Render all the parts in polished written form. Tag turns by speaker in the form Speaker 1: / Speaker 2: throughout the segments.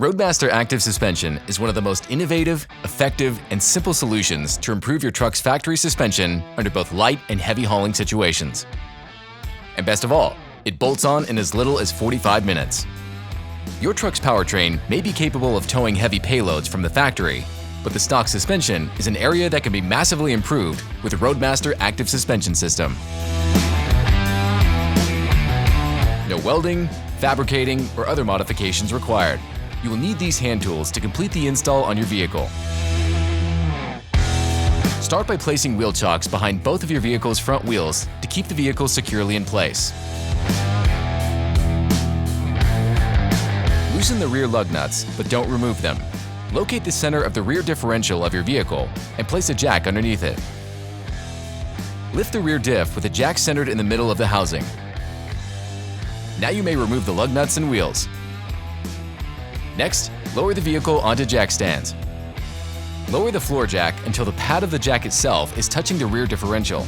Speaker 1: Roadmaster Active Suspension is one of the most innovative, effective, and simple solutions to improve your truck's factory suspension under both light and heavy hauling situations. And best of all, it bolts on in as little as 45 minutes. Your truck's powertrain may be capable of towing heavy payloads from the factory, but the stock suspension is an area that can be massively improved with the Roadmaster Active Suspension System. No welding, fabricating, or other modifications required. You will need these hand tools to complete the install on your vehicle. Start by placing wheel chocks behind both of your vehicle's front wheels to keep the vehicle securely in place. Loosen the rear lug nuts, but don't remove them. Locate the center of the rear differential of your vehicle and place a jack underneath it. Lift the rear diff with a jack centered in the middle of the housing. Now you may remove the lug nuts and wheels. Next, lower the vehicle onto jack stands. Lower the floor jack until the pad of the jack itself is touching the rear differential.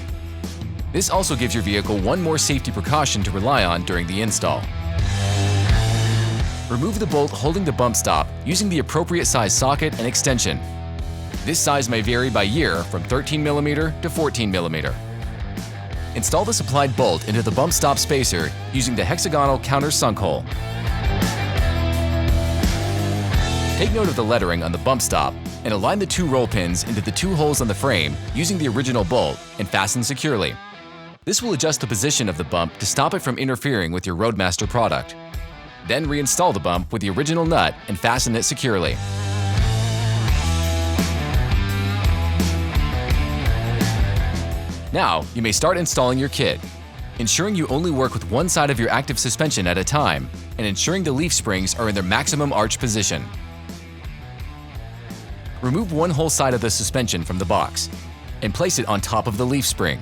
Speaker 1: This also gives your vehicle one more safety precaution to rely on during the install. Remove the bolt holding the bump stop using the appropriate size socket and extension. This size may vary by year from 13mm to 14mm. Install the supplied bolt into the bump stop spacer using the hexagonal counter sunk hole. Take note of the lettering on the bump stop and align the two roll pins into the two holes on the frame using the original bolt and fasten securely. This will adjust the position of the bump to stop it from interfering with your Roadmaster product. Then reinstall the bump with the original nut and fasten it securely. Now, you may start installing your kit, ensuring you only work with one side of your active suspension at a time and ensuring the leaf springs are in their maximum arch position. Remove one whole side of the suspension from the box and place it on top of the leaf spring,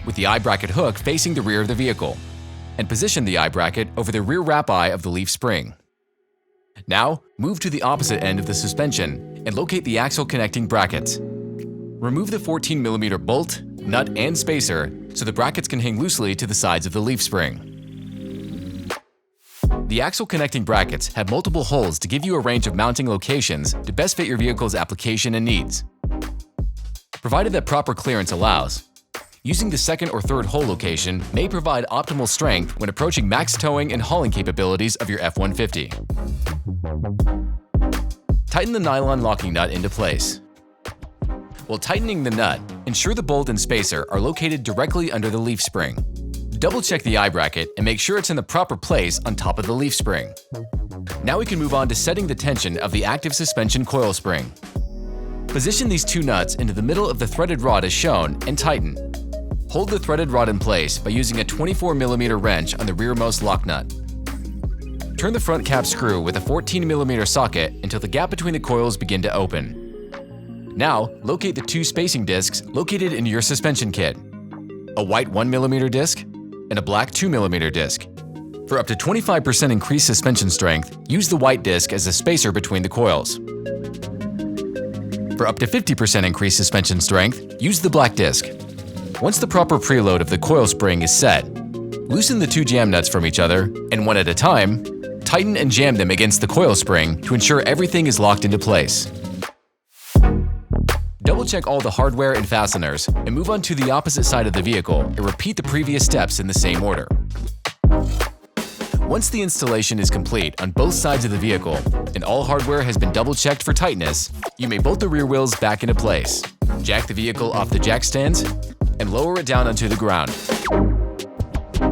Speaker 1: with the eye bracket hook facing the rear of the vehicle, and position the eye bracket over the rear wrap eye of the leaf spring. Now, move to the opposite end of the suspension and locate the axle connecting brackets. Remove the 14mm bolt, nut, and spacer so the brackets can hang loosely to the sides of the leaf spring. The axle connecting brackets have multiple holes to give you a range of mounting locations to best fit your vehicle's application and needs. Provided that proper clearance allows, using the second or third hole location may provide optimal strength when approaching max towing and hauling capabilities of your F-150. Tighten the nylon locking nut into place. While tightening the nut, ensure the bolt and spacer are located directly under the leaf spring. Double-check the eye bracket and make sure it's in the proper place on top of the leaf spring. Now we can move on to setting the tension of the active suspension coil spring. Position these two nuts into the middle of the threaded rod as shown and tighten. Hold the threaded rod in place by using a 24mm wrench on the rearmost lock nut. Turn the front cap screw with a 14mm socket until the gap between the coils begin to open. Now, locate the two spacing discs located in your suspension kit, a white 1mm disc and a black 2mm disc. For up to 25% increased suspension strength, use the white disc as a spacer between the coils. For up to 50% increased suspension strength, use the black disc. Once the proper preload of the coil spring is set, loosen the two jam nuts from each other and one at a time, tighten and jam them against the coil spring to ensure everything is locked into place. Double-check all the hardware and fasteners and move on to the opposite side of the vehicle and repeat the previous steps in the same order. Once the installation is complete on both sides of the vehicle and all hardware has been double-checked for tightness, you may bolt the rear wheels back into place, jack the vehicle off the jack stands, and lower it down onto the ground.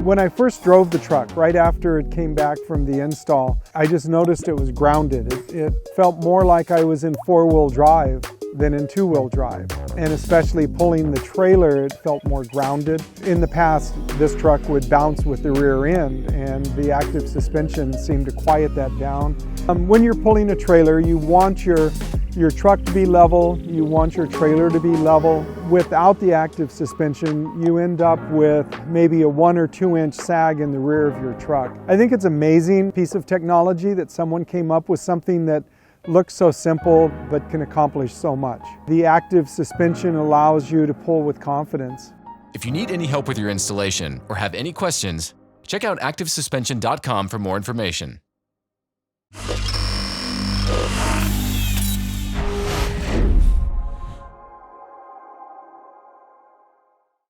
Speaker 2: When I first drove the truck, right after it came back from the install, I just noticed it was grounded. It felt more like I was in four-wheel drive than in two-wheel drive. And especially pulling the trailer, it felt more grounded. In the past, this truck would bounce with the rear end, and the active suspension seemed to quiet that down. When you're pulling a trailer, you want your truck to be level, you want your trailer to be level. Without the active suspension, you end up with maybe a 1 or 2 inch sag in the rear of your truck. I think it's an amazing piece of technology that someone came up with something that looks so simple but can accomplish so much. The active suspension allows you to pull with confidence.
Speaker 1: If you need any help with your installation or have any questions, check out activesuspension.com for more information.